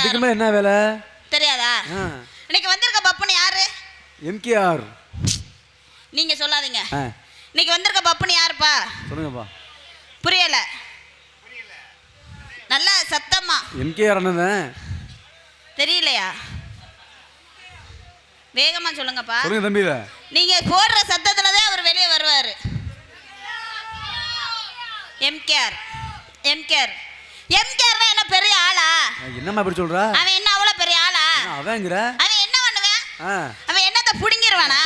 இதுக்கு மேல என்ன வேலை தெரியாதா? இன்னைக்கு வந்திருக்க பப்புனு யாரு? எம்கேஆர். நீங்க சொல்லாதீங்க. இன்னைக்கு வந்திருக்க பப்புனு யாருப்பா? சொல்லுங்கப்பா. புரியல. நல்ல சத்தமா. எம்கேஆர் அண்ணன். தெரியலையா? வேகமா சொல்லுங்கப்பா. சொல்லுங்க தம்பி. நீங்க போடுற சத்தத்துல தான் அவர் வெளியே வருவாரு. எம்கேஆர். எம்கேஆர். எம்கேஆர்னா என்ன பெரிய ஆளா? என்னம்மா இப்படி சொல்ற? அவன் என்ன அவ்வளவு பெரிய ஆளா? அவங்கற. அவன் என்ன பண்ணுவான்? அவன் என்னத புடிங்கிருவானா?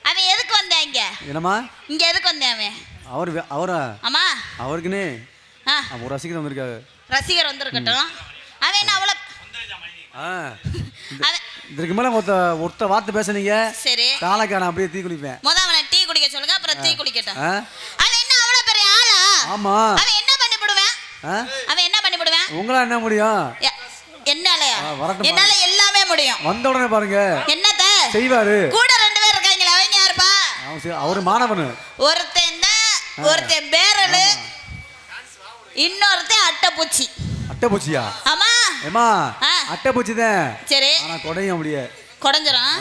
அவன் எதுக்கு வந்தான் இங்க? என்னம்மா? இங்க எதுக்கு வந்தான் அவன்? அவரா? ஆமா. அவர்க்குனே ஒரு ரசிகர் வந்திருக்காரு. ரசிகர் வந்திருக்கட்டும். அவன் என்ன அவ்வளவு இதுக்கு மேல ஒருத்த வார்த்தை பேசுனீங்க. சரி. காலக்கான அப்படியே டீ குடிப்பேன். அவனை டீ குடிக்க சொல்லுங்க, அப்புறம் டீ குடிக்கட்டும். அவன் என்ன அவ்வளவு பெரிய ஆளா? ஆமா. அவன் என்ன பண்ணி போடுவான்? அவன் என்ன பண்ணி போடுவான்? உங்களால என்ன முடியும்? என்னாலயா? என்னால எல்லாமே முடியும். வந்த உடனே பாருங்க என்னத செய்வாரு. கூட ரெண்டு பேர் இருக்காங்களே, அவங்க யாருப்பா? அவரு மாணவன். ஒருத்தன் பேரலு, இன்னொருத்தன் அட்டைப்பூச்சி. அட்டைப்பூச்சியா? ஆமா. ஏமா அட்டைப்பூச்சி தான். சரி. ஆனா கொடையும் அப்படியே கொடைஞ்சறான்.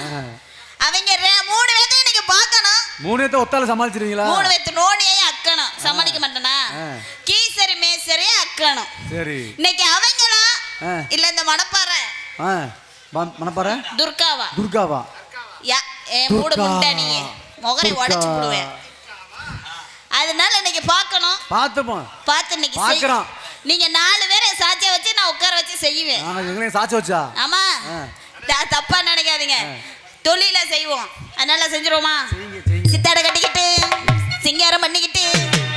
அவங்க மூணு பேத்தை இன்னைக்கு பார்க்கணும். மூணு பேத்தை ஒத்தால சமாளிச்சிருவீங்களா? மூணு பேத்து நோனியே அக்கணும். சமாளிக்க மாட்டேனா? கீசரி மேசரி அக்கணும். சரி. இன்னைக்கு அவங்களா இல்ல இந்த மணப்பாறை? மணப்பாறை துர்காவா? துர்காவா? மூடு முண்டானியே முகரை உடைச்சு போடுவேன். அதனால இன்னைக்கு பார்க்கணும். பார்த்து இன்னைக்கு பார்க்கறோம். நீங்க 4 பேரை சாட்சியா வச்சு நான் உட்கார வச்சு செய்வேன். நான் எங்களையும் சாட்சி வச்சா? ஆமா. தப்பா நினைக்காதீங்க. தொழில செய்வோம். அதனால செஞ்சிருவோமா? சித்தாட கட்டிக்கிட்டு சிங்காரம் பண்ணிக்கிட்டு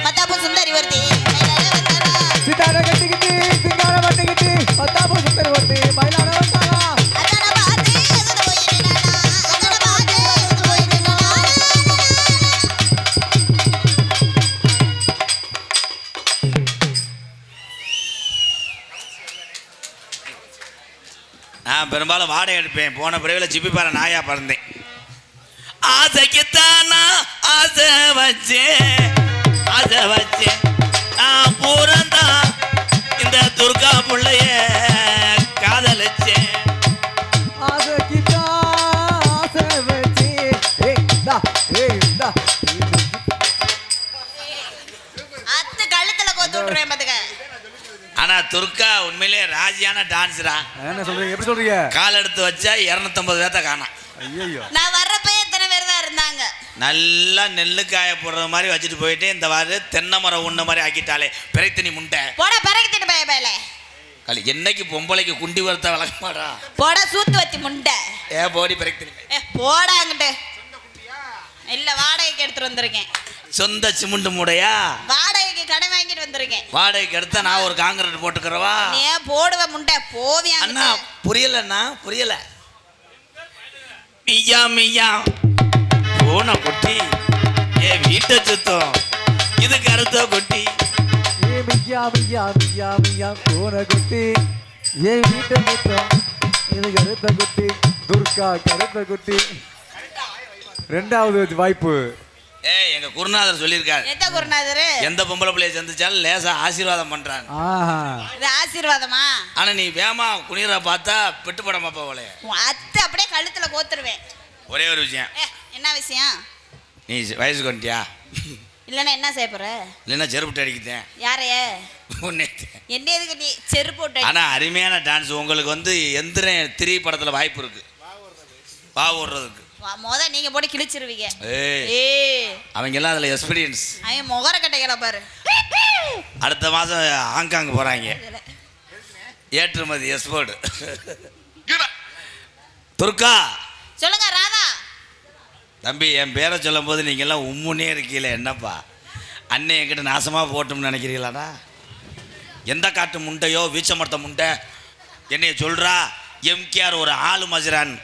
மத்தாப்பு சுந்தரி வருது. சித்தாட கட்டிக்கிட்டு சிங்காரம் பண்ணிக்கிட்டு மத்தாப்பு சுந்தரி வருது. மயிலாட வந்தாரா? நான் பெரும்பாலும் வாடகை எடுப்பேன். போன பிறவில சிப்பிப்பாறை நாயா பறந்தேன். ஆசைக்குத்தானா ஆசை வச்சேன் நான் பூரந்தா இந்த துர்கா பிள்ளைய காதலிச்சேன். கழுத்துல கொத்து விட்டுருவேன் பாத்துக்க. ஆனா துர்கா உண்மையிலே ராஜியான டான்ஸ்ரா. என்ன சொல்றீங்க? எப்படி சொல்றீங்க? கால் எடுத்து வச்சா 250 பேத்த காணோம். ஐயோ. நான் வர்றப்ப எத்தனை பேர் தான் இருந்தாங்க. நல்லா நெல்லுக்காய போடுற மாதிரி வச்சுட்டு போயிட்டு இந்த வாரு தென்னை மரம் உண்ண மாதிரி ஆக்கிட்டாலே பிறைத்தனி முண்டை. போட பிறகுத்திட்டு பயல. களி என்னைக்கு பொம்பளைக்கு குண்டி வறுத்த வளர்க்கமாடா. போட சூத்து வச்சு முண்டை. போடி பிறைத்தனி. போடா அங்கிட்டு. இல்ல வாடகைக்கு எடுத்துட்டு வந்திருக்கேன். சொந்த சிமுண்டு மூடையா? வாடகைக்கு கடை வாங்கிட்டு வந்திருக்கேன். வாடகைக்கு எடுத்தா நான் ஒரு காங்கிரட் போட்டுக்கிறவா? நீ போடுவ முண்டை போவியா? அண்ணா புரியலண்ணா புரியல. மியா மியா போன குட்டி ஏ வீட்டை சுத்தம் இது கருத்த குட்டி. ஏ மியா மியா மியா மியா போன குட்டி ஏ வீட்டை சுத்தம் இது கருத்த குட்டி. துர்கா கருத்த குட்டி. 2வது வாய்ப்பு. எங்க குருநாதர் சொல்லியிருக்காரு. எந்த குருநாதர்? எந்த பொம்பளை பிள்ளைய சந்திச்சாலும் லேசா ஆசீர்வாதம் பண்றாங்க. இது ஆசீர்வாதமா? ஆனா நீ வேமா குனிற பார்த்தா பெட்டு படம் பாப்பா போல. அத்தை அப்படியே கழுத்துல கோத்துருவேன். ஒரே ஒரு விஷயம். என்ன விஷயம்? நீ வயசுக்கு வந்துட்டியா? இல்லன்னா என்ன செய்ய போற? இல்லன்னா செருப்பு அடிக்கிட்டேன். யாரைய? என்ன எதுக்கு நீ செருப்பு போட்டு? ஆனா அருமையான டான்ஸ். உங்களுக்கு வந்து எந்திரன் 3 படத்துல வாய்ப்பு இருக்கு வா ஓடுறதுக்கு. நீங்க போட்டு கிழிச்சிருவீங்க. அவங்க எல்லாம் அதுல எக்ஸ்பீரியன்ஸ். அவன் முகர கட்டைகளை பாரு. அடுத்த மாசம் ஹாங்காங் போறாங்க. ஏற்றுமதி எக்ஸ்போர்ட். துர்கா சொல்லுங்க. ராதா தம்பி என் பேரை சொல்லும் போது நீங்க எல்லாம் உம்முன்னே இருக்கீங்களே என்னப்பா? அண்ணன் என்கிட்ட நாசமா போட்டோம்னு நினைக்கிறீங்களாடா? எந்த காட்டு முண்டையோ வீச்ச மரத்த முண்டை என்னைய சொல்றா. எம்கேஆர் ஒரு ஆளு மசுரான்.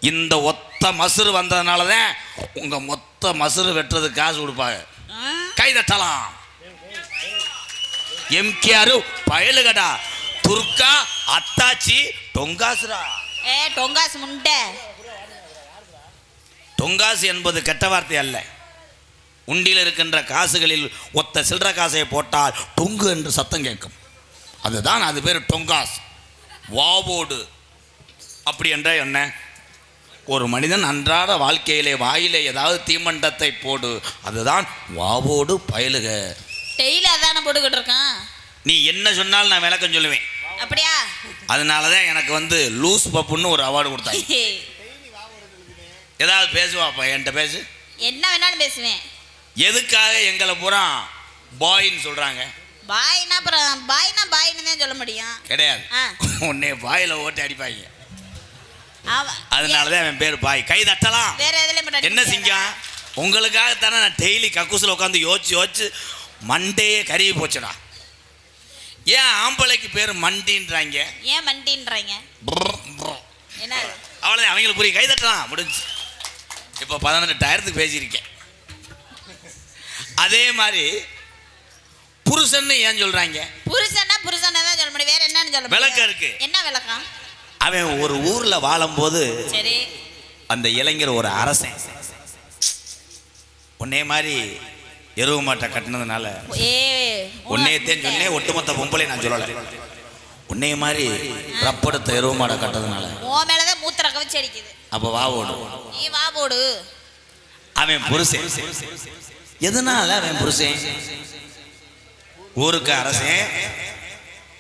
இந்த ஒத்த மசுறு வந்ததுனால தான் உங்க மொத்த மசுறு வெட்டுறதுக்கு காசு கொடுப்பாங்க. கை தட்டலாம். எம்கேஆர் பயலுகடா. துர்கா அத்தாச்சி டொங்காசுரா. டொங்காசு முண்டை. டொங்காசு என்பது கெட்ட வார்த்தை அல்ல. உண்டியில் இருக்கின்ற காசுகளில் ஒத்த சில்லற காசை போட்டால் டொங்கு என்று சத்தம் கேட்கும். அதுதான் அது பேர் டொங்காஸ். வாவோடு அப்படி என்றால் என்ன? ஒரு மனிதன் அன்றாட வாழ்க்கையிலே வாயிலே ஏதாவது தீமண்டத்தை போடு, அதுதான் வாவோடு பயலுக. டெய்லி அதான போட்டுக்கிட்டு இருக்கான். நீ என்ன சொன்னாலும் நான் விளக்கம் சொல்லுவேன். அப்படியா? அதனால தான் எனக்கு லூஸ் பப்புன்னு ஒரு அவார்டு கொடுத்தாங்க. ஏதாவது பேசுவாப்பா, என்கிட்ட பேசு. என்ன வேணாலும் பேசுவேன். எதுக்காக எங்களை பூரா பாயின்னு சொல்றாங்க? பாய்னா அப்புறம் பாய்னு தான் சொல்ல முடியும். கிடையாது, உன்னை பாயில ஓட்டி அடிப்பாங்க. அதனாலதான் அவன் பேர் பாய். கை தட்டலாம். வேற எதுல என்ன சிங்கம், உங்களுக்காகத்தானே நான் டெய்லி கக்கூசில் உட்காந்து யோசிச்சு மண்டையே கருவி போச்சுடா. ஏன் ஆம்பளைக்கு பேர் மண்டின்றாங்க? ஏன் மண்டின்றாங்க? என்ன அவ்வளோதான், அவங்களுக்கு புரிய. கை தட்டலாம், முடிஞ்சு. இப்போ 18,000க்கு பேசியிருக்கேன். அதே மாதிரி புருஷன் ஏன் சொல்றாங்க? புருஷனா தான் சொல்ல முடியும். வேற என்னன்னு சொல்ல முடியும்? விளக்கம் இருக்கு. என்ன விளக்கம்? அவன் ஒரு ஊர்ல வாழும்போது சரி, அந்த இளைஞர் ஒரு அரசன். உன்னே மாதிரி எருவு மாட்டை கட்டினதுனால உன்னையத்தேன்னு சொன்னே, ஒட்டுமொத்த பொம்பளை நான் சொல்லலை. உன்னைய மாதிரி ரப்படுத்த எருவு மாடை கட்டதுனால உன் மேலதான் மூத்திர கவச்சு அடிக்குது. அப்போ வாவோடு, நீ வாவோடு. அவன் புருஷன். எதனால அவன் புருஷன்? ஊருக்கு அரசன்,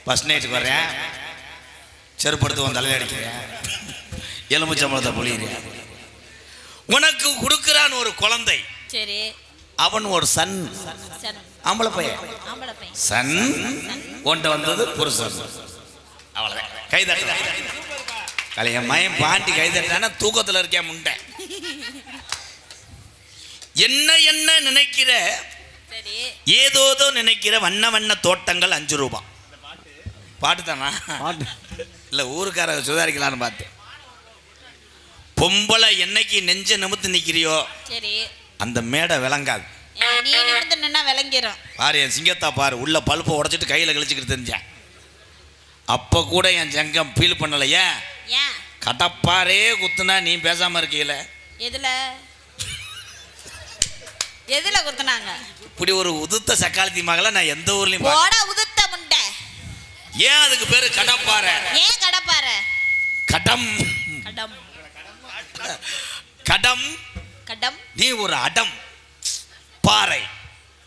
ஃபர்ஸ்ட் நைட்டுக்கு வர்றேன், செருப்படுத்து உன் தலையில் அடிக்கிறேன், எலும்புச்சம்பளத்தை பொழியிறேன். உனக்கு கொடுக்குறான் ஒரு குழந்தை. சரி, அவன் ஒரு சன், ஆம்பளை பையன், சன். கொண்டு வந்தது புருஷன். அவ்வளோதான். கைதட்ட கலைய மயம் பாண்டி கைதட்டான தூக்கத்தில் இருக்கேன் முண்டை. என்ன நினைக்கிற, ஏதோதோ நினைக்கிற வண்ண வண்ண தோட்டங்கள் 5 ரூபா. பாட்டு தானா? இல்லை, ஊருக்கார சுதாரிக்கலான்னு பார்த்தேன். பொம்பளை என்னைக்கு நெஞ்ச நிமித்து நிற்கிறியோ அந்த மேடை விளங்காது. நீ நிமித்து நின்னா விளங்கிரும். பாரு என் சிங்கத்தா பாரு, உள்ள பழுப்பை உடைச்சிட்டு கையில் கழிச்சுக்கிட்டு தெரிஞ்சேன். அப்போ கூட என் சங்கம் ஃபீல் பண்ணலையே. கடப்பாரே குத்துனா நீ பேசாம இருக்கீல. எதுல குத்துனாங்க? இப்படி ஒரு உதுத்த சக்காலத்தி மகள நான் எந்த ஊர்லயும் உதுத்த முண்டை. ஏன் அதுக்கு பேரு கடப்பாறை? ஏன் கடப்பாறை? கடம் கடம் கடம் கடம். நீ ஒரு அடம் பாறை,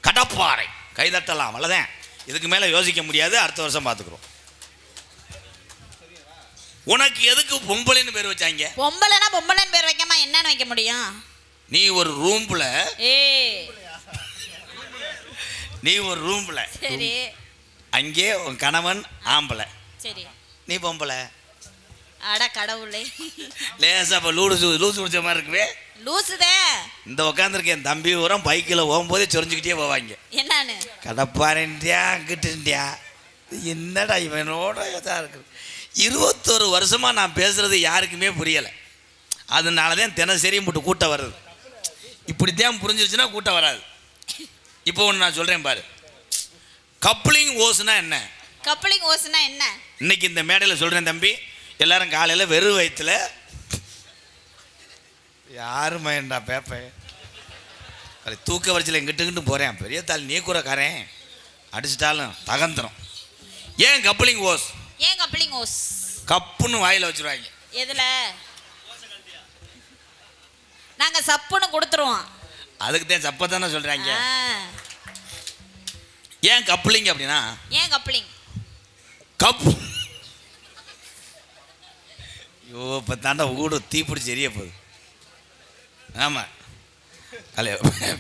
கடப்பாறை. கைதட்டலாம், அவ்வளவுதான். இதுக்கு மேல யோசிக்க முடியாது. அடுத்த வருஷம் பாத்துக்கிறோம். உனக்கு எதுக்கு பொம்பளைன்னு பேர் வச்சாங்க? பொம்பளைன்னு பேர் வைக்காம என்னன்னு வைக்க முடியும்? நீ ஒரு ரூம்ல சரி, அங்கே உன் கணவன் ஆம்பளை, சரி, நீ பொம்பளை. அட கடவுளே, லேசா இப்ப லூசு குடிச்ச மாதிரி இருக்குவே. லூசுதே. இந்த உட்காந்துருக்க என் தம்பி ஊரம் பைக்கில் போகும்போதே சொரிஞ்சுக்கிட்டே போவாங்க. என்னன்னு? கடப்பாருண்டியா அங்கிட்டுண்டியா. என்னடா இவனோட இதாக இருக்குது. 21 வருஷமா நான் பேசுறது யாருக்குமே புரியலை. அதனால தான் தினசரி போட்டு கூட்டம் வருது. இப்படித்தான் புரிஞ்சிருச்சுன்னா கூட்டம் வராது. இப்போ ஒன்று நான் சொல்கிறேன் பாரு. கப்ளிங் ஓஸ்னா என்ன? கப்ளிங் ஓஸ்னா என்ன? இன்னைக்கு இந்த மேடையில் சொல்கிறேன் தம்பி. எல்லாரும் காலையில் வெறும் வயிற்றுல யாரும் மயண்டா பேப்பேன் தூக்க வரிசையில் எங்கிட்டு போகிறேன். பெரிய தாள் நீ கூறக்காரன் அடிச்சிட்டாலும் தகந்திரம். ஏன் கப்ளிங் ஓஸ்? கப்புன்னு வாயில் வச்சுருவாங்க. எதுல? நாங்க சப்புன்னு கொடுத்துருவோம். அதுக்கு தான் சப்ப தானே சொல்றாங்க. ஏன் கப்ளிங் அப்படின்னா? ஏன் கப்ளிங்? கப் ஐயோ இப்போ தாண்டா ஊடு தீப்பிடிச்சு எரிய போகுது. ஆமாம், கலைய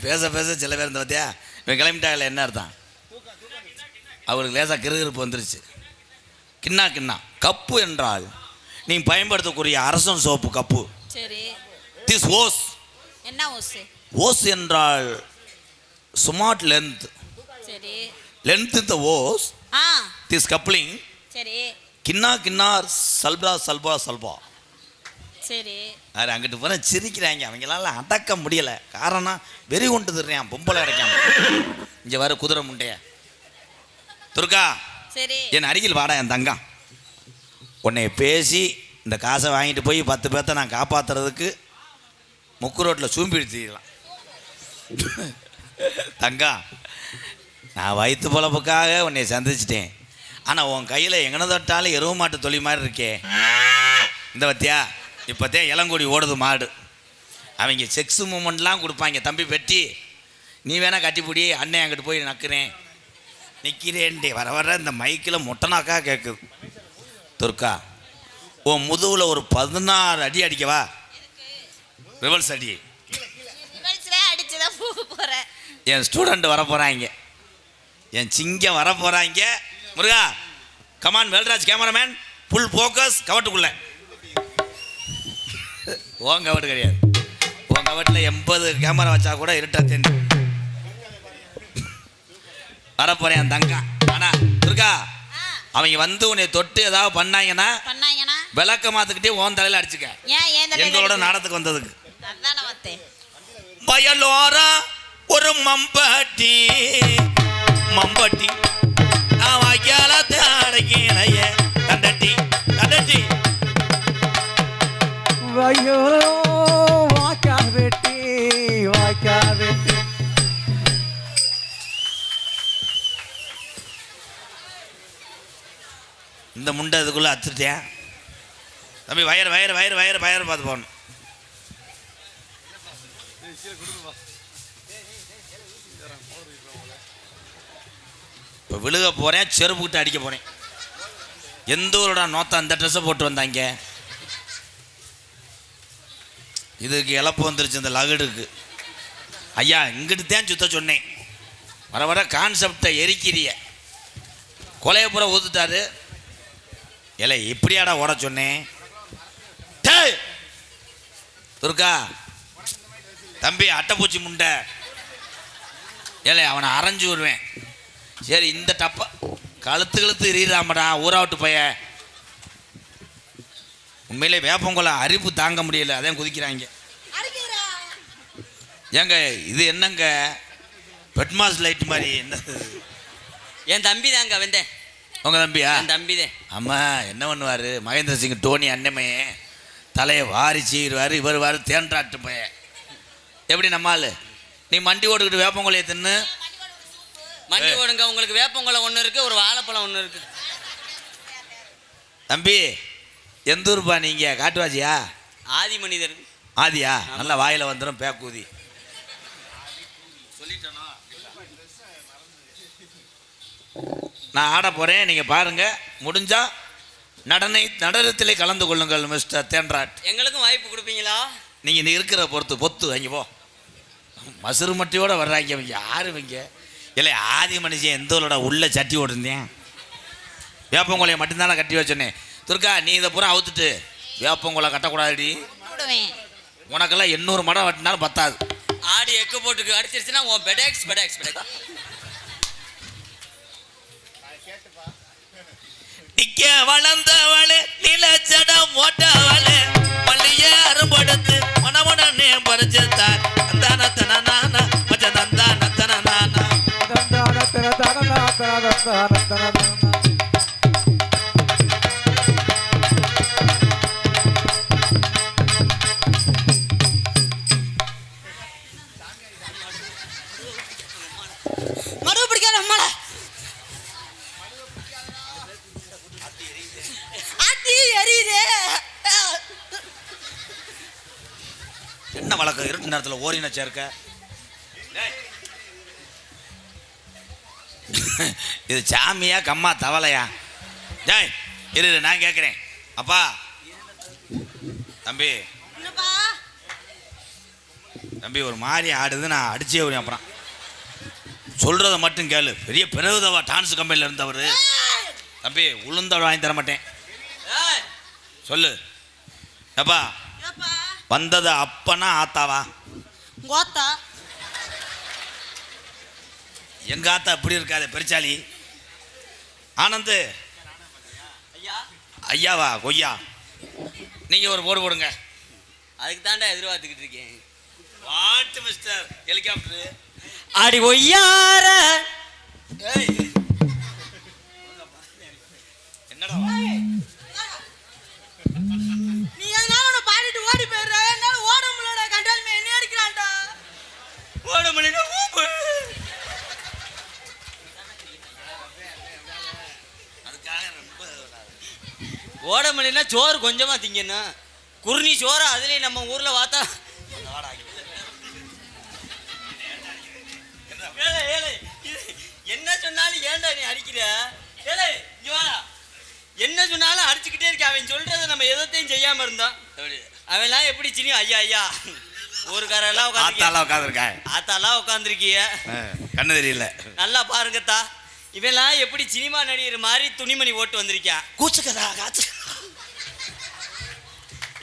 பேச சில பேர் இருந்த பார்த்தியா, இவன் கிளம்பிட்டாங்கல்ல. என்ன அர்த்தம்? அவருக்கு லேசாக கிருகிருப்பு வந்துருச்சு. கிண்ணா கப்பு என்றால் நீ பயன்படுத்தக்கூடிய அரசன் சோப்பு கப்பு. சரி. This hose. என்ன ஓஸ்? ஓஸ் என்றால் ஸ்மார்ட் லென்த். சரி. லென்த் இந்த ஓஸ். This coupling. சரி. கிண்ணா சல்பா. சரி. அது அங்கிட்டு போன சிரிக்கிறாங்க. அவங்களால அடக்க முடியல. காரணம் வெறி கொண்டு தர்றேன் பொம்பளை அடைக்காம. இங்க வர குதிரை முண்டைய துர்கா. சரி. என் அருகில் வாடா என் தங்கம். உன்னை பேசி இந்த காசை வாங்கிட்டு போய் 10 பேர்த்த நான் காப்பாற்றுறதுக்கு முக்கு ரோட்டில் சூம்பி எடுத்துக்கலாம். தங்கம், நான் வயிற்று பொழப்புக்காக உன்னை சந்திச்சிட்டேன். ஆனால் உன் கையில் எங்கன தொட்டாலும் எருவு மாட்டு தொழில் மாதிரி இருக்கே. இந்த பத்தியா இப்போத்தே இளங்கொடி ஓடுது மாடு. அவங்க செக்ஸ் மூமெண்ட்லாம் கொடுப்பாங்க. தம்பி வெட்டி நீ வேணா கட்டிப்பிடி, அண்ணன் அங்கிட்டு போய் நக்குறேன் நிற்கிறேன்டே. வர வர இந்த மைக்கில் மொட்டனாக்கா கேட்குது. துர்கா உன் முதுகில் ஒரு 16 அடி அடிக்கவா? ரிவல்ஸ் அடி. என் ஸ்டூடெண்ட் வர போகிறாங்க, என் சிங்கம் வர போகிறாங்க. Muruga come on Velraj cameraman, full focus கவட்டுக்குள்ள. உன் கவட்டு கிடையாது, உன் கவட்டில் 80 கேமரா வச்சா கூட இருட்டா தெரிஞ்சு வரப்போறேன் என் தங்கா. ஆனால் துர்கா அவங்க வந்து உன்னை தொட்டு ஏதாவது பண்ணாங்கன்னா விளக்க மாத்துக்கிட்டே உன் தலையில் அடிச்சுக்க. எங்களோட நாடத்துக்கு வந்ததுக்கு வயலோரா ஒரு மம்பட்டி மம்பட்டி அடக்கினைய கண்டட்டி கண்டட்டி வயலோ வாக்கா வெட்டி வாக்கா வெட்டி. இந்த முண்டை இதுக்குள்ளே அத்துட்டேன் தம்பி. Wire wire wire wire wire பார்த்து போகணும். இப்போ விழுக போகிறேன், செருப்பு கிட்ட அடிக்க போகிறேன். எந்த ஊரோட நோத்தா அந்த ட்ரெஸ்ஸை போட்டு வந்தாங்க. இதுக்கு இழப்பு வந்துருச்சு இந்த லகுடுக்கு. ஐயா இங்கிட்டு தான் சுத்த சொன்னேன். வர வர கான்செப்டை எரிக்கிறிய. கொலையை பூரா ஊத்துட்டாரு. இல்லை இப்படியாடா ஓட சொன்னேன். துர்கா தம்பி அட்டைப்பூச்சி முண்டை. ஏலே அவனை அரைஞ்சு வருவேன். சரி இந்த டப்பா கழுத்து எறிகிறாமடா ஊராவிட்டு பைய. உண்மையிலே வேப்பங்குளம் அரிப்பு தாங்க முடியல, அதான் குதிக்கிறாங்க. ஏங்க இது என்னங்க பெட்மாஸ் லைட் மாதிரி என்ன? என் தம்பி தாங்க வந்தேன். உங்கள் தம்பியா? என் தம்பி தான். ஆமாம் என்ன பண்ணுவார் மகேந்திர சிங் டோனி அண்ணமையே தலையை வாரி சீருவார். இவர் வாரு தேன்றாட்டு பைய. எப்படி நம்மால் நீ மண்டி ஓட்டுக்கிட்டு வேப்பங்குளையை தின்னு மண்டி ஓடுங்க. உங்களுக்கு வேப்பங்குளம் ஒன்று இருக்குது, ஒரு வாழைப்பழம் ஒன்று இருக்குது. தம்பி எந்த ஊருப்பா நீங்கள்? காட்டுவாச்சியா? ஆதி மனிதர். ஆதியா? நல்லா வாயில் வந்துடும் பேக்கூதி. சொல்லிட்டேனா? நான் ஆட போகிறேன், நீங்கள் பாருங்கள். முடிஞ்சா நடனத்திலே கலந்து கொள்ளுங்கள் மிஸ்டர் தேன்ராட். எங்களுக்கும் வாய்ப்பு கொடுப்பீங்களா? நீங்கள் இருக்கிற பொத்து அங்கே போ. மசுறு மட்டியோட வர்றாங்க இவங்க. யார் இவங்க? இல்லை ஆதி மனுஷன் எந்த ஊரோட உள்ள சட்டி ஓட்டிருந்தேன். வேப்பங்குளையை மட்டும்தானே கட்டி வச்சோன்னே. துர்கா நீ இதை பூரா அவுத்துட்டு வேப்பங்குளை கட்டக்கூடாதுடி. உனக்கெல்லாம் 800 மடம் வெட்டினாலும் பத்தாது. ஆடி எக்கு போட்டுக்கு அடிச்சிருச்சுன்னா உன் பெடெக்ஸ் பெடெக்ஸ் பெடெக்ஸ். நிக்க வளர்ந்தவளே நிலச்சடம் ஓட்டவளே பள்ளிய அரும்படுத்து மனமுடனே பறிச்சுத்தார். அந்தானத்தன நானா மச்ச நந்தானத்தன நானா தந்தானத்தன தனநாத்தன. என்ன வழக்கம் இருட்டு நேரத்தில் ஓரின சேர்க்க? இது சாமியா கம்மா தவளையா? ஜாய் இரு நான் கேட்குறேன். அப்பா தம்பி தம்பி ஒரு மாதிரி ஆடுது, நான் அடிச்சே வருவேன். அப்புறம் சொல்கிறத மட்டும் கேளு. பெரிய பிறகுதவா டான்ஸ் கம்பெனியில் இருந்தவர். தம்பி உளுந்தவள் வாங்கி தர மாட்டேன். சொல்லு அப்பா. வந்தது அப்பனா ஆத்தாவா? கோத்தா. எங்க ஆத்தா எப்படி இருக்காது பெருச்சாலி. ஆனந்து ஐயாவா கொய்யா? நீங்க ஒரு போடு போடுங்க. அதுக்கு தாண்டா எதிர்பார்த்துக்கிட்டு இருக்கேன். வாட் மிஸ்டர் ஹெலிகாப்டர் ஆடி ஒய்யார. என்னடா நீ எதனால பாடிட்டு ஓடி போயிடுற? என்னால ஓட முடியல. கண்டால் என்ன அடிக்கிறான்டா. ஓட முடியல. அது ஓட முடியலன்னா சோறு கொஞ்சமா திங்கணும். குருணி சோறு அதுலயும் நம்ம ஊர்ல பார்த்தா என்ன சொன்னாலும் ஏன்டா நீ அடிக்கிற? என்ன சொன்னாலும் அடிச்சுக்கிட்டே இருக்க. அவன் சொல்றதை நம்ம எதத்தையும் செய்யாம இருந்தோம். அவெல்லாம் எப்படி சின்ன ஐயா ஐயா ஒரு காரெல்லாம் உட்காந்துருக்கிய கண்ணு தெரியல. நல்லா பாருங்கத்தா, இவெல்லாம் எப்படி சினிமா நடிகர் மாதிரி துணிமணி ஓட்டு வந்திருக்கான். கூச்சுக்கதா காச்சு.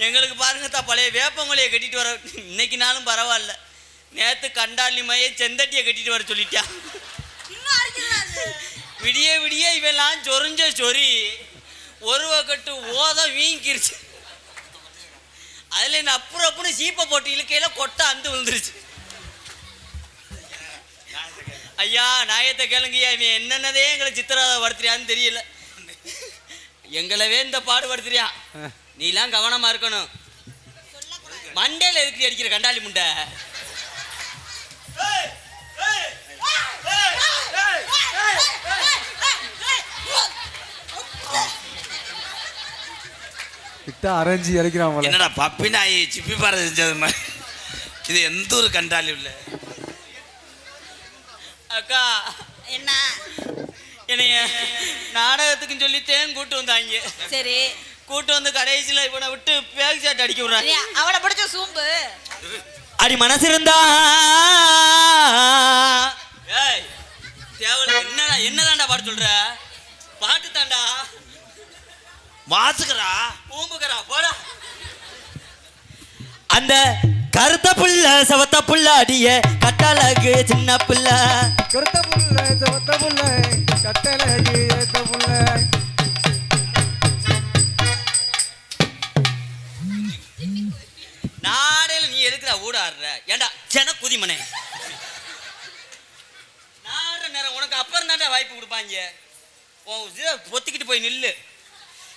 எங்களுக்கு பாருங்கத்தா பழைய வேப்பங்கொலையை கட்டிட்டு வர இன்னைக்கு நாளும் பரவாயில்ல. நேற்று கண்டாளி மையம் செந்தட்டியை கட்டிட்டு வர சொல்லிட்டான். விடிய விடிய இவெல்லாம் சொரிஞ்ச சொறி ஒரு கட்டு ஓதம் வீங்கிருச்சு. அதுல என்ன அப்புறம் சீப்பை போட்டு இழுக்கையில கொட்டை அந்து விழுந்துருச்சு. ஐயா நாயத்தை கேளுங்கய்யா, இவன் என்னென்னதே எங்களை சித்திராத படுத்துறியான்னு தெரியல. எங்களவே இந்த பாடு படுத்துறியான். நீலாம் கவனமா இருக்கணும். மண்டையில எதுக்கு அடிக்கிற கண்டாளி முண்டை? அரைஞ்சி அரைக்கிறான். என்னடா பப்பி நாய் சிப்பி பாறை செஞ்சது மாதிரி. இது எந்த ஒரு கண்டாளி உள்ள அக்கா என்ன என்னைய நாடகத்துக்குன்னு சொல்லித்தேன் கூட்டு வந்தாங்க. சரி, கூட்டு வந்து கடைசியில் இவனை விட்டு பேக் சாட் அடிக்க விடுறாங்க. அவனை பிடிச்ச சூம்பு அடி மனசு இருந்தா தேவல என்னதான்டா பாட்டு சொல்ற? பாட்டு தாண்டா வாசுக்கிறா பூம்புக்கிறா போடா. அந்த கருத்த புள்ள சவத்த புள்ள அடிய கட்டழகு சின்ன புள்ள. கருத்த புள்ள சவத்த புள்ள கட்டழகு ஏத்த புள்ள. நாடையில நீ எதுக்குறா ஊடாடுற? ஏண்டா சென குதிமனே, நாடுற நேரம் உனக்கு அப்புறம் தாண்டா வாய்ப்பு கொடுப்பாங்க. பொத்திக்கிட்டு போய் நில்லு.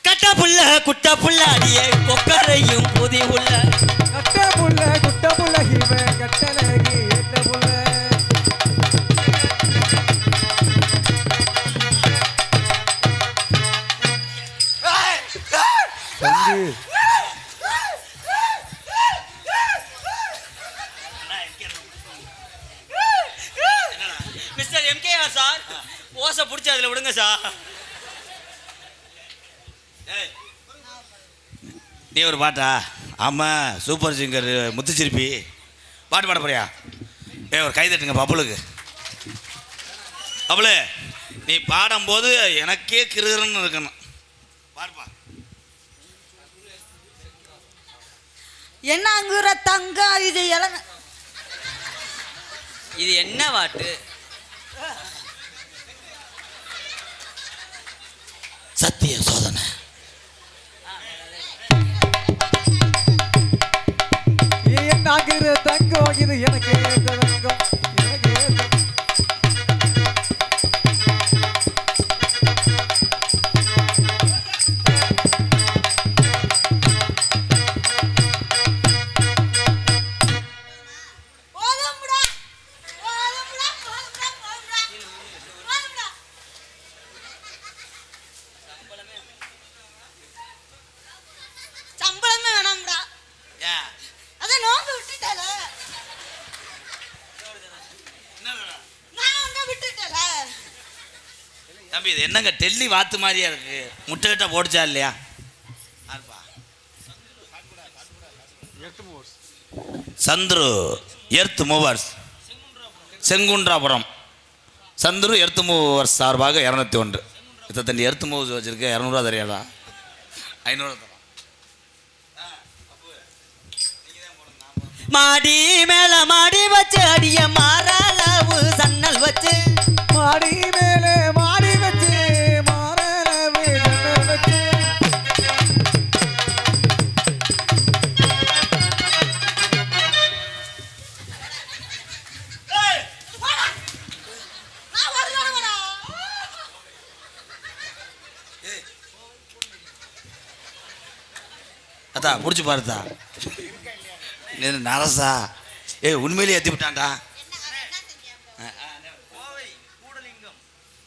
கட்ட புள்ள குட்ட புள்ள அடியே கொக்கரையும் புதி உள்ள. கட்ட புள்ள குட்ட புள்ள ஹிவ கட்டழகு ஏத்த புள்ள. மிஸ்டர் எம்கேஆர் சார், ஓசை பிடிச்சி அதில் விடுங்க சார். நீ ஒரு பாட்டா? ஆமாம், சூப்பர் சிங்கர் முத்துச்சிருப்பி பாட்டு பாட போறியா? ஒரு கை தட்டுங்க பப்புளுக்கு. பப்புளு, நீ பாடும்போது எனக்கே கிருன்னு இருக்கணும். பாடுப்பா. என்னங்குற தங்கம் இது இது என்ன பாட்டு? சத்திய சோதனை. என்னாகிற தங்கம் இது எனக்கு ஏத்த தங்கம், எனக்கு ஏத்த. சம்பளமே வேணாம்டா. அதான் நோங்க விட்டுட்டல. நான் விட்டுட்டல. தம்பி, இது என்னங்க டெல்லி வாத்து மாதிரியா இருக்கு? முட்டை கிட்ட போடுச்சா இல்லையா? Chandru earth movers, Sengundrapuram. Chandru earth movers சார்பாக 201. இத்த தண்ணி எர்த் மூவர்ஸ் வச்சிருக்க 200 தெரியாதா? 500. மாடி மேல மாடி வச்சு அடிய மாறளவு சன்னல் வச்சு. மாடி மேலே மாடி வச்சு மாறளவு சன்னல் வச்சு. அத்தா முடிச்சு பாருத்தா. நரசா உண்மையிலே ஏற்றி விட்டான்டா.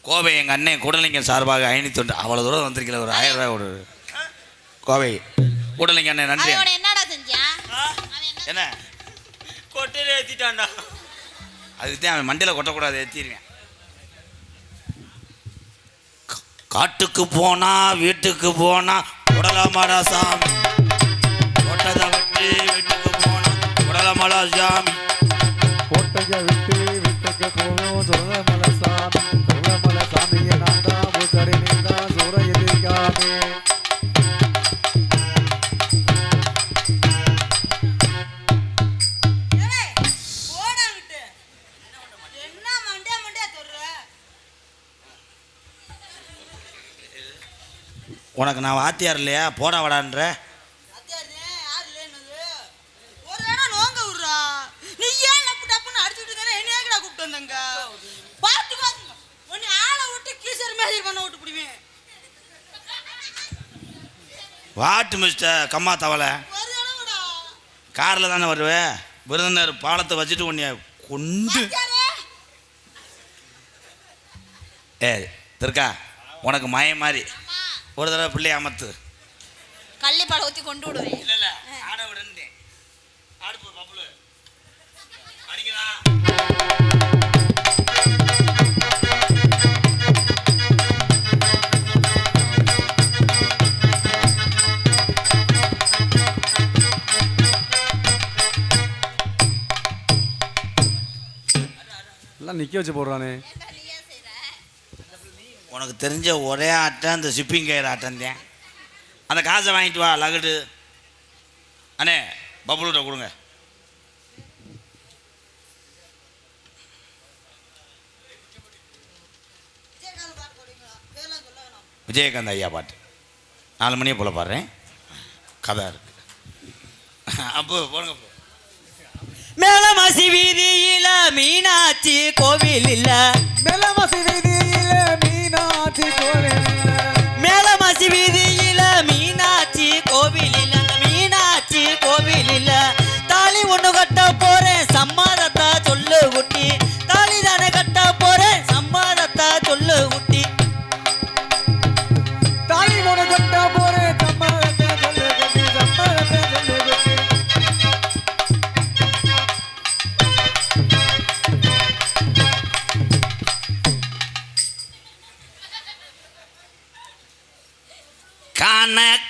கோவை எங்கள் அண்ணன் கூடலிங்கம் சார்பாக 500. அவ்வளோ தூரம் வந்திருக்கல, ஒரு 1000 ரூபாய் ஒரு கோவை உடலைங்க அண்ணே நன்றி அவன் உன்னை என்னடா செஞ்சான்? என்ன கொட்டையில ஏத்திட்டான்டா. அதுக்கு தான் அவன் மண்டியில் கொட்டக்கூடாது ஏற்றிடுவேன். காட்டுக்கு போனா வீட்டுக்கு போனா உடலமடா சாமி, கொட்டதை விட்டு வீட்டுக்கு போனா உடலமடா சாமி, கோட்டையை விட்டு வீட்டுக்கு போவோம் சொல்லமல சாமி, சொல்லமல சாமியை நான் தான் பூசாரி நீ தான் சூற எதிர்க்காமே. உனக்கு நான் வாத்தியார் இல்லையா போடா வாடான்ற. வாட்டு மிஸ்டர் கம்மா தவளை காரில் தானே வருவேன். விருதுநர் பாலத்தை வச்சுட்டு உன்னைய கொண்டு திருக்கா உனக்கு மயம் மாதிரி ஒரு தடவை பிள்ளைய அமர்த்து. கள்ளிப்பாலை ஊற்றி கொண்டு விடுவேன். இல்லை இல்லை ஆட விடுந்தேன் அடுப்பு பப்புளு அடிக்கலாம். எல்லாம் நிற்க வச்சு போடுறானே. உனக்கு தெரிஞ்ச ஒரே ஆட்டம் அந்த ஷிப்பிங் கயிறு ஆட்டம் தான். அந்த காசை வாங்கிட்டு வா லகடு. அண்ணே பப்புளுட்ட கொடுங்க. விஜயகாந்த் ஐயா பாட்டு 4 மணியை போல பாடுறேன். கதை இருக்கு அப்போ போடுங்க. மேலமாசி வீதியில மீனாட்சி கோவில் இல்ல, மேலமாசி வீதியில மீனாட்சி கோவில் இல்ல, மேலமாசி வீதியில மீனாட்சி கோவில் இல்ல, மீனாட்சி கோவில் இல்ல. தாலி ஒண்ணு கட்ட போறேன் சம்மாதத்தா சொல்லு குட்டி, தாலி தானே கட்ட போறேன் சம்மாதத்தா சொல்லு குட்டி. தாலி ஒன்று கட்ட போறேன் சம்மாதத்தை சொல்லு குட்டி, சம்மாதத்தை சொல்லு குட்டி.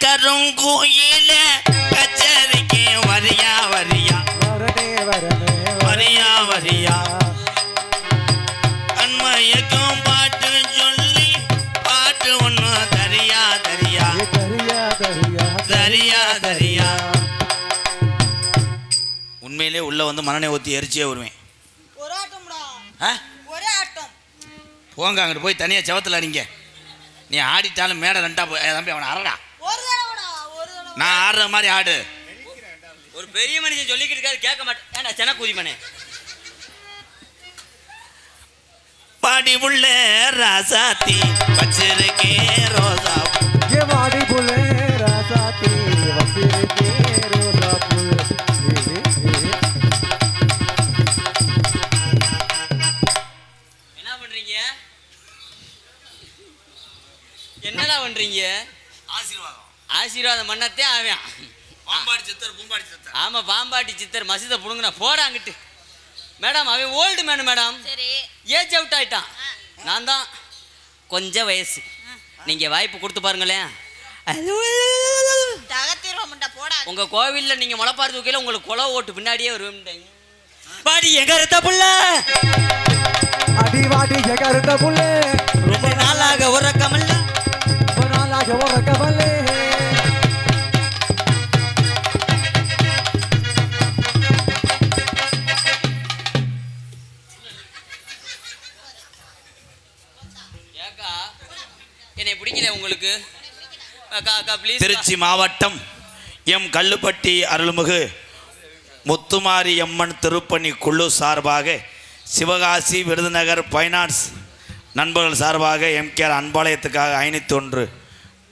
கருங்கோயில கச்சேரிக்கு வரியா வரியா வரனே வரனே வரியா வரியா அன்மயக்கும் பாட்டு சொல்லி பாட்டு ஒன்று தரியா தரியா தரியா தரியா தரியா தரியா. உண்மையிலே உள்ள வந்து மனநே ஊற்றி எரிச்சியே வருவேன். போங்க அங்கிட்டு போய் தனியாக செவத்தில் அடிங்க. நீ ஆடிட்டாலும் மேடை ரெண்டா போய் தம்பி அவனை அரடா. நான் ஆடுற மாதிரி ஆடு. ஒரு பெரிய மனுஷன் சொல்லிக்கிட்டு இருக்காரு கேட்க மாட்டேன். ஏன்னா சென்ன குதிமனே பாடி உள்ள ராசாத்தி வச்சிருக்கே ரோசா ஏ வாடி புலே ராசாத்தி வச்சிருக்கே ரோசா பூ. என்ன பண்றீங்க? என்னடா பண்றீங்க? ஆசீர்வாதம் ஆசீர்வாதம் பண்ணத்தே அவன் பாம்பாடி சித்தர் பூம்பாடி சித்தர். ஆமா பாம்பாட்டி சித்தர் மசித புடுங்கினா போடா அங்கிட்டு. மேடம் அவன் ஓல்டு மேனு மேடம், சரி ஏஜ் அவுட் ஆயிட்டான். நான் தான் கொஞ்சம் வயசு. நீங்க வாய்ப்பு கொடுத்து பாருங்களேன். தகத்திரோம்டா போடா. உங்க கோவில்ல நீங்க முளைப்பாரு தூக்கையில உங்களுக்கு குலை ஓட்டு பின்னாடியே வருவேன். பாடி எங்க இருந்த புள்ள அடி வாடி கருத்த புல்லே 2 நாளாக உறக்கமில்ல, ரொம்ப நாளாக உறக்கமல்லே. ஏக்கா என்னை பிடிக்கல உங்களுக்கு? அக்கா அக்கா ப்ளீஸ். திருச்சி மாவட்டம் எம் கல்லுப்பட்டி அருள்மிகு முத்துமாரி அம்மன் திருப்பணி குழு சார்பாக சிவகாசி விருதுநகர் ஃபைனான்ஸ் நண்பர்கள் சார்பாக எம்கேஆர் அன்பாலயத்துக்காக 501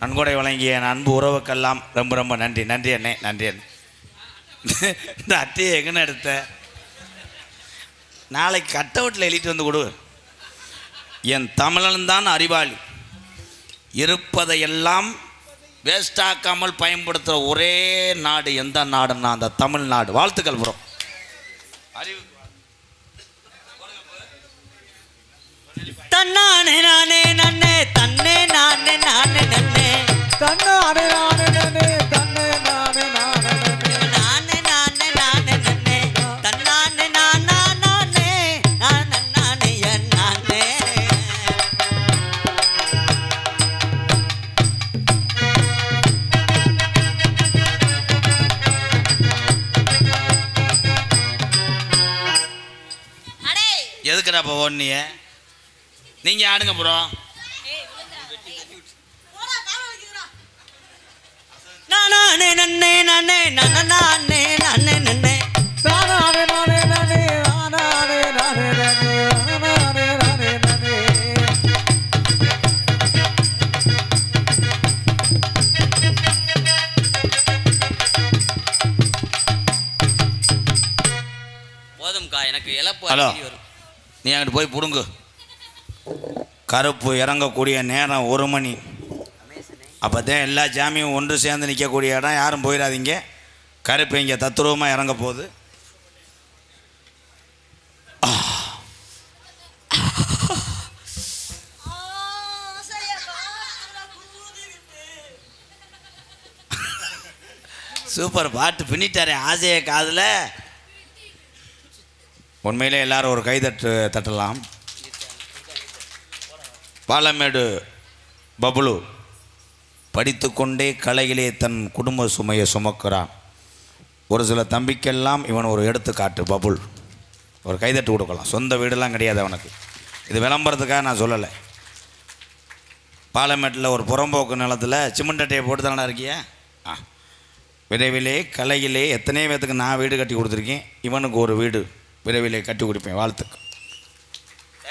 நன்கொடை வழங்கிய என் அன்பு உறவுக்கெல்லாம் ரொம்ப ரொம்ப நன்றி. நன்றி அண்ணே, நன்றி அண்ணே. இந்த அட்டையை எங்கன்னு எடுத்த? நாளைக்கு கட் அவுட்டில் எழுதிட்டு வந்து கொடு. என் தமிழன் தான் அறிவாளி, இருப்பதையெல்லாம் வேஸ்டாக்காமல் பயன்படுத்துகிற ஒரே நாடு எந்த நாடுன்னா அந்த தமிழ்நாடு. வாழ்த்துக்கள் ப்ரோ. அறிவு தன்னானே நானே நன்னே தன்னே நானே நானே நன்னே தன்னானே நானே நானே தன்னே நானே நானே நானே நானே நானே நன்னே தன்னானே நானா நானே நானே நானே நானே. அடே எதுக்குடா இப்போ ஓடுனிய? நீங்கள் ஆடுங்க ப்ரோ. நானே நன்னே நானே நானே நானே நானே நன்னே தானானே நானே நானே நானே நானே நானே நானே நானே நானே. போதும்க்கா, எனக்கு இழப்பு ஹலோ, அடிக்கடி வரும். நீ அங்கிட்டு போய் பிடுங்கு. கருப்பு இறங்கக்கூடிய நேரம் 1 மணி. அப்போ தான் எல்லா ஜாமியும் ஒன்று சேர்ந்து நிற்கக்கூடிய இடம். யாரும் போயிடாதீங்க. கருப்பு இங்கே தத்துருவமாக இறங்க போகுது. சூப்பர் பாட்டு பின்னிட்டாரே ஆசைய காதில். உண்மையிலே எல்லாரும் ஒரு தட்டலாம். பாலமேடு பபுலு படித்து கொண்டே கலையிலே தன் குடும்ப சுமையை சுமக்கிறான். ஒரு சில தம்பிக்கெல்லாம் இவன் ஒரு எடுத்துக்காட்டு. பபுல் ஒரு கைதட்டு கொடுக்கலாம். சொந்த வீடெல்லாம் கிடையாது அவனுக்கு. இது விளம்பரத்துக்காக நான் சொல்லலை. பாலமேட்டில் ஒரு புறம்போக்கு நிலத்தில் சிமெண்ட் அட்டையை போட்டு தானடா இருக்கியா? விரைவிலே கலையிலே எத்தனை பேத்துக்கு நான் வீடு கட்டி கொடுத்துருக்கேன். இவனுக்கு ஒரு வீடு விரைவிலே கட்டி கொடுப்பேன். வாழ்த்துக்கு.